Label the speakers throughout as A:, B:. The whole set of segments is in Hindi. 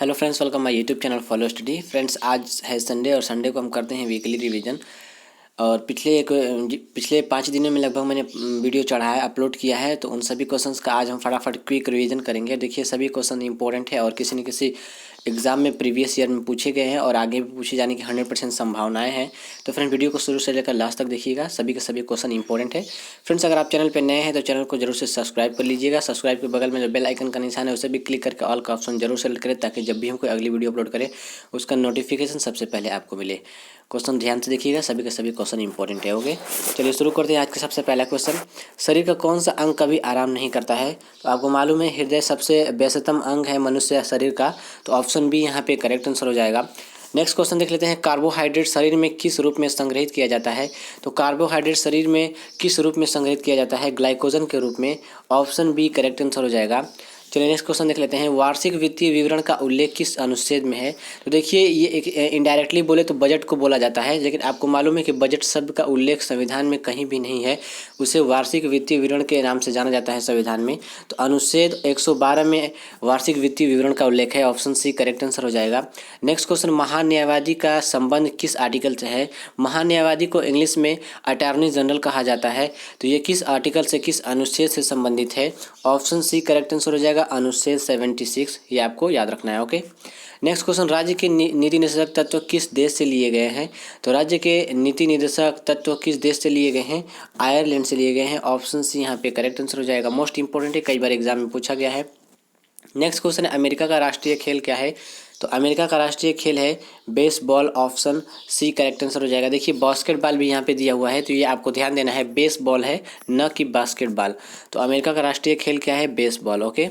A: Hello friends, welcome my YouTube channel follow study. Friends, आज है संडे और संडे को हम करते हैं वीकली रिवीजन। और पिछले 5 दिनों में लगभग मैंने वीडियो चढ़ाया अपलोड किया है, तो उन सभी क्वेश्चंस का आज हम फटाफट क्विक रिवीजन करेंगे। देखिए, सभी क्वेश्चन इंपॉर्टेंट है और किसी न किसी एग्जाम में प्रीवियस ईयर में पूछे गए हैं और आगे भी पूछे जाने की 100% संभावनाएं हैं। तो फ्रेंड, वीडियो को शुरू से लेकर लास्ट तक देखिएगा, सभी के सभी क्वेश्चन इंपॉर्टेंट है। फ्रेंड्स, अगर आप चैनल पर नए हैं तो चैनल को जरूर से सब्सक्राइब कर लीजिएगा। सब्सक्राइब के बगल में जो बेल आइकन का निशान है उसे भी क्लिक करके ऑल का ऑप्शन जरूर सेलेक्ट करें, ताकि जब भी हम कोई अगली वीडियो अपलोड करें उसका नोटिफिकेशन सबसे पहले आपको मिले। क्वेश्चन ध्यान से देखिएगा, सभी के सभी क्वेश्चन इंपॉर्टेंट है। ओके, चलिए शुरू करते हैं आज का सबसे पहला क्वेश्चन। शरीर का कौन सा अंग कभी आराम नहीं करता है? तो आपको मालूम है हृदय सबसे व्यस्ततम अंग है मनुष्य शरीर का, तो ऑप्शन बी यहाँ पे करेक्ट आंसर हो जाएगा। नेक्स्ट क्वेश्चन देख लेते हैं। कार्बोहाइड्रेट शरीर में किस रूप में संग्रहित किया जाता है? तो कार्बोहाइड्रेट शरीर में किस रूप में संग्रहित किया जाता है? ग्लाइकोजन के रूप में। ऑप्शन बी करेक्ट आंसर हो जाएगा। चलिए नेक्स्ट क्वेश्चन देख लेते हैं। वार्षिक वित्तीय विवरण का उल्लेख किस अनुच्छेद में है? तो देखिए, ये एक इनडायरेक्टली बोले तो बजट को बोला जाता है, लेकिन आपको मालूम है कि बजट शब्द का उल्लेख संविधान में कहीं भी नहीं है। उसे वार्षिक वित्तीय विवरण के नाम से जाना जाता है संविधान में। तो अनुच्छेद 112 में वार्षिक वित्तीय विवरण का उल्लेख है। ऑप्शन सी करेक्ट आंसर हो जाएगा। Next question. महान्यायवादी का संबंध किस आर्टिकल से है? महान्यायवादी को इंग्लिश में अटॉर्नी जनरल कहा जाता है। तो ये किस आर्टिकल से, किस अनुच्छेद से संबंधित है? ऑप्शन सी करेक्ट आंसर हो जाएगा, अनुच्छेद 76। ये आपको याद रखना है। Okay, next question. राज्य के नीति निर्देशक तत्व किस देश से लिए गए हैं? तो राज्य के नीति निर्देशक तत्व किस देश से लिए गए हैं? आयरलैंड से लिए गए हैं। ऑप्शन सी यहाँ पे करेक्ट आंसर हो जाएगा। मोस्ट इंपोर्टेंट है, कई बार एग्जाम में पूछा गया है। नेक्स्ट क्वेश्चन है। अमेरिका का राष्ट्रीय खेल क्या है? तो अमेरिका का राष्ट्रीय खेल है baseball. Option C correct answer हो जाएगा। देखिए, बास्केटबॉल भी यहाँ पे दिया हुआ है, तो ये आपको ध्यान देना है, बेसबॉल है न कि बास्केटबॉल। तो अमेरिका का राष्ट्रीय खेल क्या है? Baseball. Okay,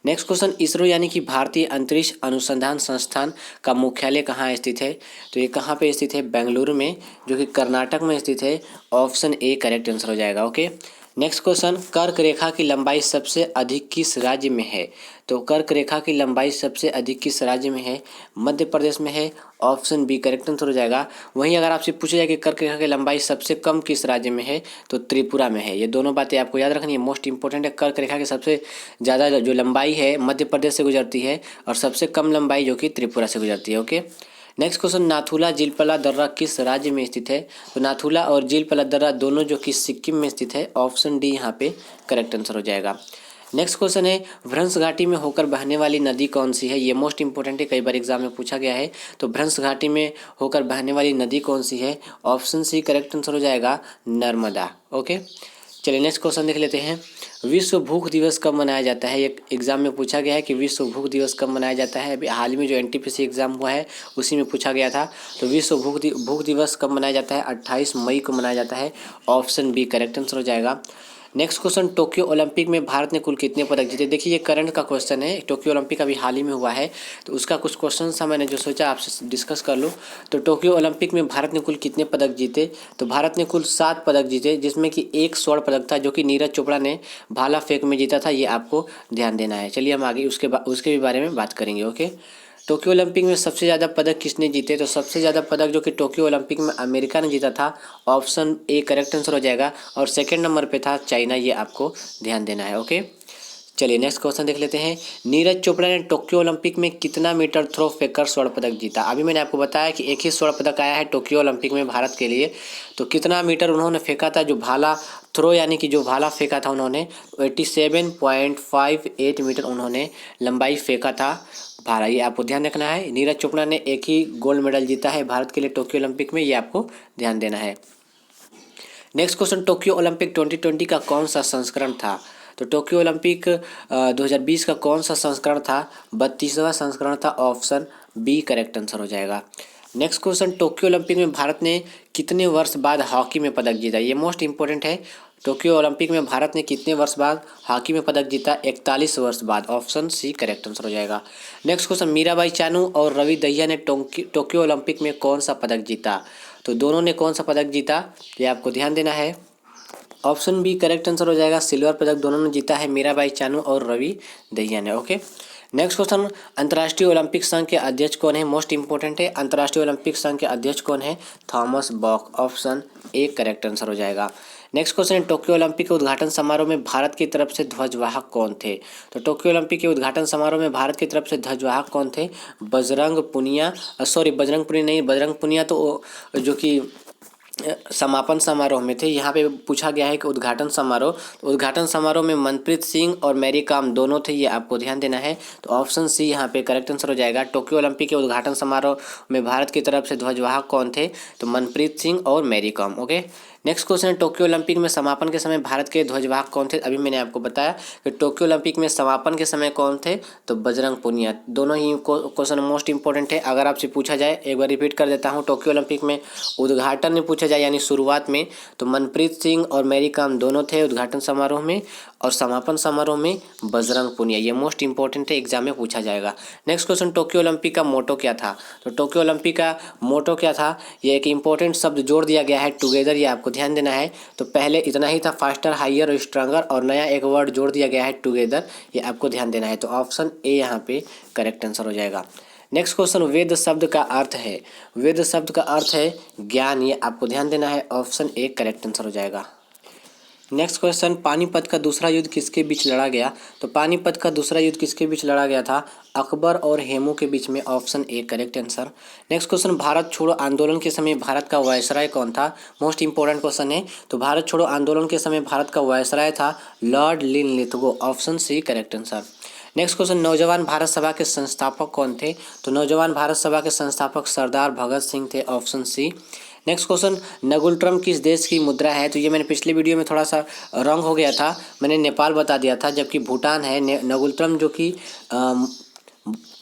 A: next question. ISRO यानी कि भारतीय अंतरिक्ष अनुसंधान संस्थान का मुख्यालय कहाँ स्थित है? तो ये कहाँ पे स्थित है? बेंगलुरु में, जो कि कर्नाटक में स्थित है। ऑप्शन ए करेक्ट आंसर हो जाएगा। Okay, next question. कर्क रेखा की लंबाई सबसे अधिक किस राज्य में है? तो कर्क रेखा की लंबाई सबसे अधिक किस राज्य में है? मध्य प्रदेश में है। ऑप्शन बी करेक्ट आंसर हो जाएगा। वहीं अगर आपसे पूछा जाए कि कर्क रेखा की लंबाई सबसे कम किस राज्य में है, तो त्रिपुरा में है। ये दोनों बातें आपको याद रखनी है, मोस्ट इंपॉर्टेंट है। कर्क रेखा की सबसे ज़्यादा जो लंबाई है मध्य प्रदेश से गुजरती है, और सबसे कम लंबाई जो कि त्रिपुरा से गुजरती है। Okay, next question. नाथुला जिलपला दर्रा किस राज्य में स्थित है? तो नाथुला और जिलपला दर्रा दोनों जो कि सिक्किम में स्थित है। ऑप्शन डी यहाँ पे करेक्ट आंसर हो जाएगा। नेक्स्ट क्वेश्चन है। भ्रंश घाटी में होकर बहने वाली नदी कौन सी है? ये मोस्ट इंपॉर्टेंट है, कई बार एग्जाम में पूछा गया है। तो भ्रंश घाटी में होकर बहने वाली नदी कौन सी है? ऑप्शन सी करेक्ट आंसर हो जाएगा, नर्मदा। ओके, चलिए नेक्स्ट क्वेश्चन देख लेते हैं। विश्व भूख दिवस कब मनाया जाता है? एक एग्जाम में पूछा गया है कि विश्व भूख दिवस कब मनाया जाता है। अभी हाल ही में जो एनटीपीसी एग्जाम हुआ है उसी में पूछा गया था। तो विश्व भूख दिवस कब मनाया जाता है? 28 मई को मनाया जाता है। ऑप्शन बी करेक्ट आंसर हो जाएगा। Next question. टोक्यो ओलंपिक में भारत ने कुल कितने पदक जीते? देखिए, ये करंट का क्वेश्चन है। टोक्यो ओलंपिक अभी हाल ही में हुआ है, तो उसका कुछ क्वेश्चन था, मैंने जो सोचा आपसे डिस्कस कर लूँ। तो टोक्यो ओलंपिक में भारत ने कुल कितने पदक जीते? तो भारत ने कुल 7 पदक जीते, जिसमें कि एक स्वर्ण पदक था जो कि नीरज चोपड़ा ने भाला फेंक में जीता था। ये आपको ध्यान देना है। चलिए हम आगे उसके भी बारे में बात करेंगे। ओके, टोक्यो ओलंपिक में सबसे ज़्यादा पदक किसने जीते? तो सबसे ज़्यादा पदक जो कि टोक्यो ओलंपिक में अमेरिका ने जीता था। ऑप्शन ए करेक्ट आंसर हो जाएगा। और सेकंड नंबर पे था चाइना। ये आपको ध्यान देना है। ओके, चलिए नेक्स्ट क्वेश्चन देख लेते हैं। नीरज चोपड़ा ने टोक्यो ओलंपिक में कितना मीटर थ्रो फेंककर स्वर्ण पदक जीता? अभी मैंने आपको बताया कि एक ही स्वर्ण पदक आया है टोक्यो ओलंपिक में भारत के लिए। तो कितना मीटर उन्होंने फेंका था? जो भाला थ्रो यानी कि जो भाला फेंका था उन्होंने, 87.58 मीटर उन्होंने लंबाई फेंका था भाला। ये आपको ध्यान रखना है। नीरज चोपड़ा ने एक ही गोल्ड मेडल जीता है भारत के लिए टोक्यो ओलंपिक में, ये आपको ध्यान देना है। Next question. टोक्यो ओलंपिक 2020 का कौन सा संस्करण था? तो टोक्यो ओलंपिक 2020 का कौन सा संस्करण था? 32वां संस्करण था। ऑप्शन बी करेक्ट आंसर हो जाएगा। Next question. टोक्यो ओलंपिक में भारत ने कितने वर्ष बाद हॉकी में पदक जीता? ये मोस्ट इंपॉर्टेंट है। टोक्यो ओलंपिक में भारत ने कितने वर्ष बाद हॉकी में पदक जीता? 41 वर्ष बाद। ऑप्शन सी करेक्ट आंसर हो जाएगा। Next question. मीराबाई चानू और रवि दहिया ने टोक्यो ओलंपिक में कौन सा पदक जीता? तो दोनों ने कौन सा पदक जीता, ये आपको ध्यान देना है। ऑप्शन बी करेक्ट आंसर हो जाएगा। सिल्वर पदक दोनों ने जीता है, मीराबाई चानू और रवि दहिया ने। Okay, next question. अंतर्राष्ट्रीय ओलंपिक संघ के अध्यक्ष कौन है? मोस्ट इंपॉर्टेंट है। अंतर्राष्ट्रीय ओलंपिक संघ के अध्यक्ष कौन है? Thomas Bach. Option A correct answer हो जाएगा। नेक्स्ट क्वेश्चन है, टोक्यो ओलंपिक के उद्घाटन समारोह में भारत की तरफ से ध्वजवाहक कौन थे? तो टोक्यो ओलंपिक के उद्घाटन समारोह में भारत की तरफ से ध्वजवाहक कौन थे? बजरंग पुनिया, सॉरी बजरंग पुनिया नहीं, बजरंग पुनिया तो जो कि समापन समारोह में थे। यहाँ पे पूछा गया है कि उद्घाटन समारोह, तो उद्घाटन समारोह में मनप्रीत सिंह और मैरी कॉम दोनों थे, ये आपको ध्यान देना है। तो ऑप्शन सी यहाँ पे करेक्ट आंसर हो जाएगा। टोक्यो ओलंपिक के उद्घाटन समारोह में भारत की तरफ से ध्वजवाहक कौन थे? तो मनप्रीत सिंह और Mary Kom. Okay, next question है, टोक्यो ओलंपिक में समापन के समय भारत के ध्वजवाहक कौन थे? अभी मैंने आपको बताया कि टोक्यो ओलंपिक में समापन के समय कौन थे? तो बजरंग पुनिया। दोनों ही क्वेश्चन मोस्ट इंपॉर्टेंट है। अगर आपसे पूछा जाए, एक बार रिपीट कर देता हूँ, टोक्यो ओलंपिक में उद्घाटन में पूछा जाए यानी शुरुआत में, तो मनप्रीत सिंह और मैरी कॉम दोनों थे उद्घाटन समारोह में, और समापन समारोह में बजरंग पुनिया। ये मोस्ट इंपॉर्टेंट है, एग्जाम में पूछा जाएगा। नेक्स्ट क्वेश्चन, टोक्यो ओलंपिक का मोटो क्या था? तो टोक्यो ओलंपिक का मोटो क्या था? ये एक इंपॉर्टेंट शब्द जोड़ दिया गया है, टुगेदर, ये आपको ध्यान देना है। तो पहले इतना ही था, फास्टर, हायर और स्ट्रांगर, और नया एक वर्ड जोड़ दिया गया है, टुगेदर, ये आपको ध्यान देना है। तो ऑप्शन ए यहाँ पे करेक्ट आंसर हो जाएगा। नेक्स्ट क्वेश्चन, वेद शब्द का अर्थ है, वेद शब्द का अर्थ है ज्ञान, ये आपको ध्यान देना है। ऑप्शन ए करेक्ट आंसर हो जाएगा। नेक्स्ट क्वेश्चन, पानीपत का दूसरा युद्ध किसके बीच लड़ा गया? तो पानीपत का दूसरा युद्ध किसके बीच लड़ा गया था? अकबर और हेमू के बीच में। Option A correct answer. Next question, Bharat छोड़ो आंदोलन के समय भारत का वायसराय कौन था? मोस्ट इंपॉर्टेंट क्वेश्चन है। तो भारत छोड़ो आंदोलन के समय भारत का वायसराय था lord Linlithgow. Option C correct answer. Next question, Naujawan Bharat सभा के संस्थापक कौन थे? तो नौजवान भारत सभा के संस्थापक सरदार भगत सिंह थे। Option C. Next question, ngultrum किस देश की मुद्रा है? तो ये मैंने पिछले वीडियो में थोड़ा सा रॉन्ग हो गया था, मैंने नेपाल बता दिया था, जबकि भूटान है। नगुल्ट्रम जो कि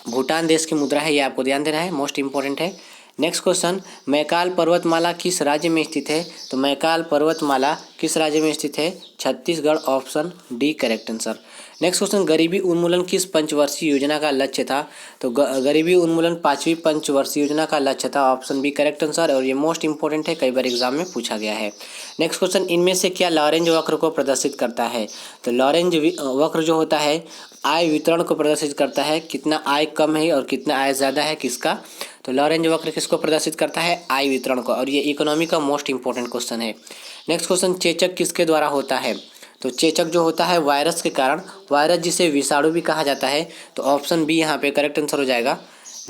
A: भूटान देश की मुद्रा है, ये आपको ध्यान देना है, मोस्ट इंपॉर्टेंट है। नेक्स्ट क्वेश्चन, मैकाल पर्वतमाला किस राज्य में स्थित है? तो मैकाल पर्वतमाला किस राज्य में स्थित है? Chhattisgarh. Option D correct answer. Next question, गरीबी उन्मूलन किस पंचवर्षीय योजना का लक्ष्य था? तो गरीबी उन्मूलन 5वीं पंचवर्षीय योजना का लक्ष्य था। ऑप्शन बी करेक्ट आंसर, और ये मोस्ट इंपॉर्टेंट है, कई बार एग्जाम में पूछा गया है। नेक्स्ट क्वेश्चन, इनमें से क्या लॉरेंज वक्र को प्रदर्शित करता है? तो लॉरेंज वक्र जो होता है आय वितरण को प्रदर्शित करता है, कितना आय कम है और कितना आय ज़्यादा है किसका? तो लॉरेंज वक्र किसको प्रदर्शित करता है? आय वितरण को, और ये इकोनॉमी का मोस्ट इंपॉर्टेंट क्वेश्चन है। नेक्स्ट क्वेश्चन, चेचक किसके द्वारा होता है? तो चेचक जो होता है वायरस के कारण, वायरस जिसे विषाणु भी कहा जाता है। तो ऑप्शन बी यहाँ पे करेक्ट आंसर हो जाएगा।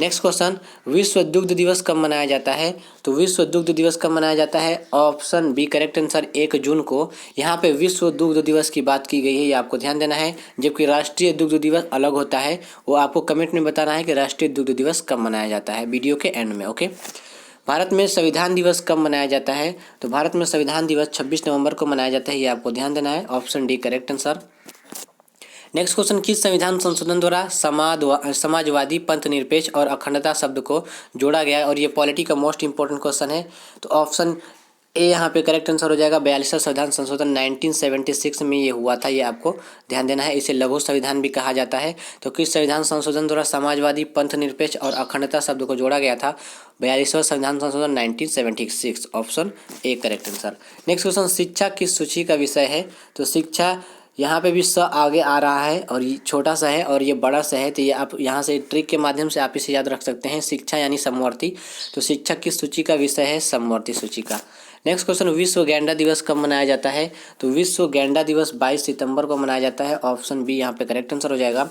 A: नेक्स्ट क्वेश्चन, विश्व दुग्ध दिवस कब मनाया जाता है? तो विश्व दुग्ध दिवस कब मनाया जाता है? ऑप्शन बी करेक्ट आंसर, 1 जून को। यहाँ पे विश्व दुग्ध दिवस की बात की गई है, ये आपको ध्यान देना है, जबकि राष्ट्रीय दुग्ध दिवस अलग होता है। वो आपको कमेंट में बताना है कि राष्ट्रीय दुग्ध दिवस कब मनाया जाता है, वीडियो के एंड में। ओके, भारत में संविधान दिवस कब मनाया जाता है? तो भारत में संविधान दिवस 26 नवंबर को मनाया जाता है, ये आपको ध्यान देना है। Option D correct answer. Next question, किस संविधान संशोधन द्वारा समाजवादी, पंथ निरपेक्ष और अखंडता शब्द को जोड़ा गया है? और ये पॉलिटी का मोस्ट इंपॉर्टेंट क्वेश्चन है। तो ऑप्शन ए यहाँ पे करेक्ट आंसर हो जाएगा। 42वां संविधान संशोधन 1976 में ये हुआ था, ये आपको ध्यान देना है। इसे लघु संविधान भी कहा जाता है। तो किस संविधान संशोधन द्वारा समाजवादी, पंथ निरपेक्ष और अखंडता शब्द को जोड़ा गया था? 42वां संविधान संशोधन 1976। Option A correct answer. Next question, शिक्षा किस सूची का विषय है? तो शिक्षा, यहाँ पे भी स आगे आ रहा है, और ये छोटा सा है और ये बड़ा सा है, तो ये आप यहाँ से ट्रिक के माध्यम से आप इसे याद रख सकते हैं। शिक्षा यानी समवर्ती, तो शिक्षा किस सूची का विषय है? समवर्ती सूची का। नेक्स्ट क्वेश्चन, विश्व गैंडा दिवस कब मनाया जाता है? तो विश्व गैंडा दिवस 22 सितंबर को मनाया जाता है। ऑप्शन बी यहाँ पे करेक्ट आंसर हो जाएगा।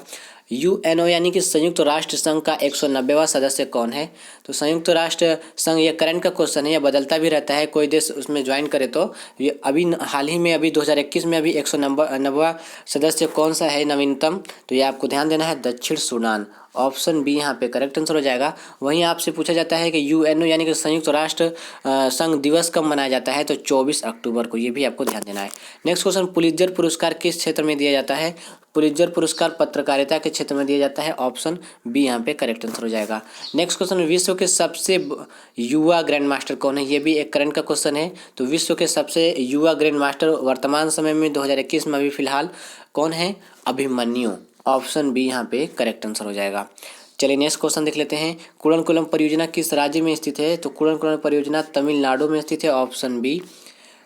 A: यूएनओ यानी कि संयुक्त राष्ट्र संघ का 190वां सदस्य कौन है? तो संयुक्त राष्ट्र संघ, ये करंट का क्वेश्चन है, यह बदलता भी रहता है, कोई देश उसमें ज्वाइन करे तो। ये अभी हाल ही में, अभी 2021 में अभी 190वां सदस्य कौन सा है नवीनतम? तो ये आपको ध्यान देना है, दक्षिण सूडान। ऑप्शन बी यहाँ पे करेक्ट आंसर हो जाएगा। वहीं आपसे पूछा जाता है कि यूएनओ यानी कि संयुक्त राष्ट्र संघ दिवस कब मनाया जाता है? तो 24 अक्टूबर को, ये भी आपको ध्यान देना है। नेक्स्ट क्वेश्चन, पुलित्जर पुरस्कार किस क्षेत्र में दिया जाता है? पुलित्जर पुरस्कार पत्रकारिता के क्षेत्र में दिया जाता है। ऑप्शन बी यहाँ पे करेक्ट आंसर हो जाएगा। नेक्स्ट क्वेश्चन, विश्व के सबसे युवा ग्रैंड मास्टर कौन है? ये भी एक करंट का क्वेश्चन है। तो विश्व के सबसे युवा ग्रैंड मास्टर वर्तमान समय में 2021 में अभी फिलहाल कौन है? अभिमन्यु। ऑप्शन बी यहाँ पे करेक्ट आंसर हो जाएगा। चलिए नेक्स्ट क्वेश्चन देख लेते हैं। कुड़नकुलम परियोजना किस राज्य में स्थित है? तो कुड़नकुलम परियोजना तमिलनाडु में स्थित है। Option B.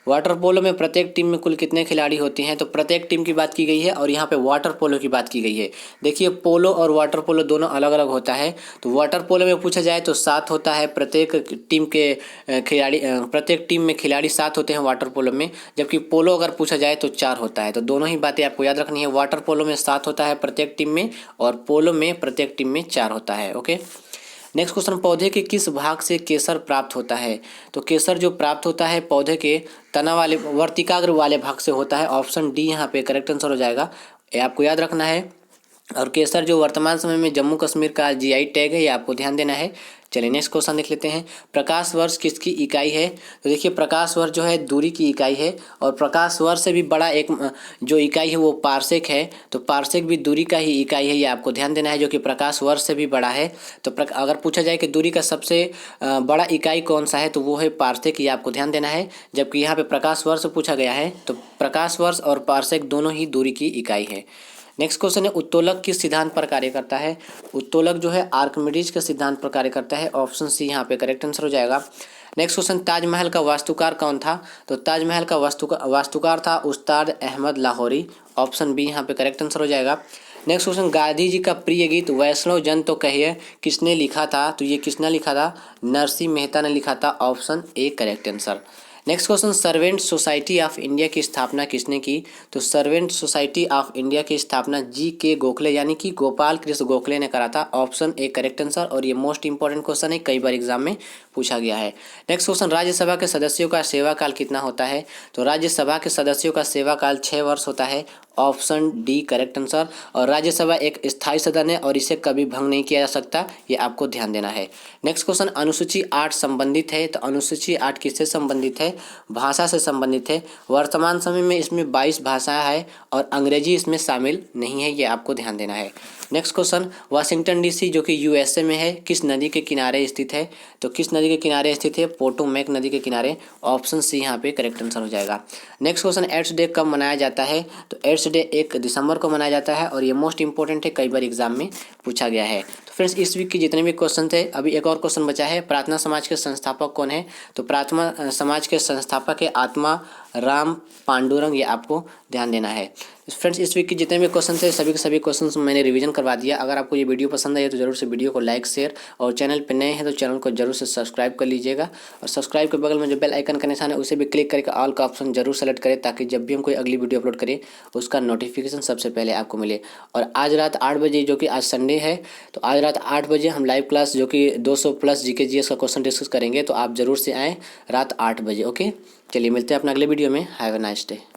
A: वाटर पोलो में प्रत्येक टीम में कुल कितने खिलाड़ी होते हैं, तो प्रत्येक टीम की बात की गई है और यहाँ पे वाटर पोलो की बात की गई है। देखिए पोलो और वाटर पोलो दोनों अलग अलग होता है। तो वाटर पोलो में पूछा जाए तो 7 होता है प्रत्येक टीम के खिलाड़ी, प्रत्येक टीम में खिलाड़ी 7 होते हैं वाटर पोलो में, जबकि पोलो अगर पूछा जाए तो 4 होता है। तो दोनों ही बातें आपको याद रखनी है, वाटर पोलो में 7 होता है प्रत्येक टीम में और पोलो में प्रत्येक टीम में 4 होता है। ओके, नेक्स्ट क्वेश्चन, पौधे के किस भाग से केसर प्राप्त होता है, तो केसर जो प्राप्त होता है पौधे के तना वाले वर्तिकाग्र वाले भाग से होता है। ऑप्शन डी यहाँ पे करेक्ट आंसर हो जाएगा, ये आपको याद रखना है। और केसर जो वर्तमान समय में जम्मू कश्मीर का जीआई टैग है, ये आपको ध्यान देना है। चलिए नेक्स्ट क्वेश्चन देख लेते हैं, प्रकाश वर्ष किसकी इकाई है, तो देखिए प्रकाश वर्ष जो है दूरी की इकाई है और प्रकाश वर्ष से भी बड़ा एक जो इकाई है वो पारसेक है। तो पारसेक भी दूरी का ही इकाई है, ये आपको ध्यान देना है, जो कि प्रकाश वर्ष से भी बड़ा है। तो अगर पूछा जाए कि दूरी का सबसे बड़ा इकाई कौन सा है, तो वो है पारसेक, ये आपको ध्यान देना है। जबकि यहाँ पे प्रकाश वर्ष पूछा गया है, तो प्रकाश वर्ष और पारसेक दोनों ही दूरी की इकाई है। नेक्स्ट क्वेश्चन है, उत्तोलक किस सिद्धांत पर कार्य करता है, उत्तोलक जो है आर्किमिडीज के सिद्धांत पर कार्य करता है। ऑप्शन सी यहाँ पे करेक्ट आंसर हो जाएगा। नेक्स्ट क्वेश्चन, ताजमहल का वास्तुकार कौन था, तो ताजमहल का वास्तुकार था उस्ताद अहमद लाहौरी। ऑप्शन बी यहाँ पे करेक्ट आंसर हो जाएगा। नेक्स्ट क्वेश्चन, गांधी जी का प्रिय गीत वैष्णव जन तो कहिए किसने लिखा था, तो ये किसने लिखा था, नरसिंह मेहता ने लिखा था। Option A correct answer. Next question, servant society of India की स्थापना किसने की, तो सर्वेंट सोसाइटी ऑफ इंडिया की स्थापना जी.के. गोखले यानी कि गोपाल कृष्ण गोखले ने करा था। ऑप्शन ए करेक्ट आंसर, और ये मोस्ट इंपॉर्टेंट क्वेश्चन है, कई बार एग्जाम में पूछा गया है। नेक्स्ट क्वेश्चन, राज्यसभा के सदस्यों का सेवा काल कितना होता है, तो राज्यसभा के सदस्यों का सेवा काल 6 वर्ष होता है। Option D correct answer. और राज्यसभा एक स्थायी सदन है और इसे कभी भंग नहीं किया जा सकता, ये आपको ध्यान देना है। नेक्स्ट क्वेश्चन, अनुसूची 8 संबंधित है, तो अनुसूची 8 किससे संबंधित है, भाषा से संबंधित है। वर्तमान समय में इसमें 22 भाषाएं हैं और अंग्रेजी इसमें शामिल नहीं है, ये आपको ध्यान देना है। नेक्स्ट क्वेश्चन, वाशिंगटन डीसी जो कि यूएसए में है किस नदी के किनारे स्थित है, तो किस नदी के किनारे स्थित है, पोटोमैक नदी के किनारे। ऑप्शन सी यहाँ पे करेक्ट आंसर हो जाएगा। नेक्स्ट क्वेश्चन, एड्स डे कब मनाया जाता है, तो एड्स डे 1 दिसंबर को मनाया जाता है और ये मोस्ट इंपॉर्टेंट है, कई बार एग्जाम में पूछा गया है। तो फ्रेंड्स इस वीक के जितने भी क्वेश्चन थे, अभी एक और क्वेश्चन बचा है, प्रार्थना समाज के संस्थापक कौन है, तो प्रार्थना समाज के संस्थापक है आत्मा राम पांडुरंग, ये आपको ध्यान देना है। फ्रेंड्स इस वीक के जितने भी क्वेश्चन थे सभी के सभी क्वेश्चन मैंने रिवीजन करवा दिया। अगर आपको ये वीडियो पसंद आई तो जरूर से वीडियो को लाइक शेयर, और चैनल पर नए हैं तो चैनल को जरूर से सब्सक्राइब कर लीजिएगा। और सब्सक्राइब के बगल में जो बेल आइकन का निशान है उसे भी क्लिक करके ऑल का ऑप्शन जरूर सेलेक्ट करें, ताकि जब भी हम कोई अगली वीडियो अपलोड करें उसका नोटिफिकेशन सबसे पहले आपको मिले। और आज रात 8 बजे, जो कि आज संडे है, तो आज रात 8 बजे हम लाइव क्लास जो कि 200 प्लस जीके जीएस का क्वेश्चन डिस्कस करेंगे, तो आप जरूर से आएँ रात 8 बजे। ओके, चलिए मिलते हैं अपना अगले वीडियो में। Have a nice day.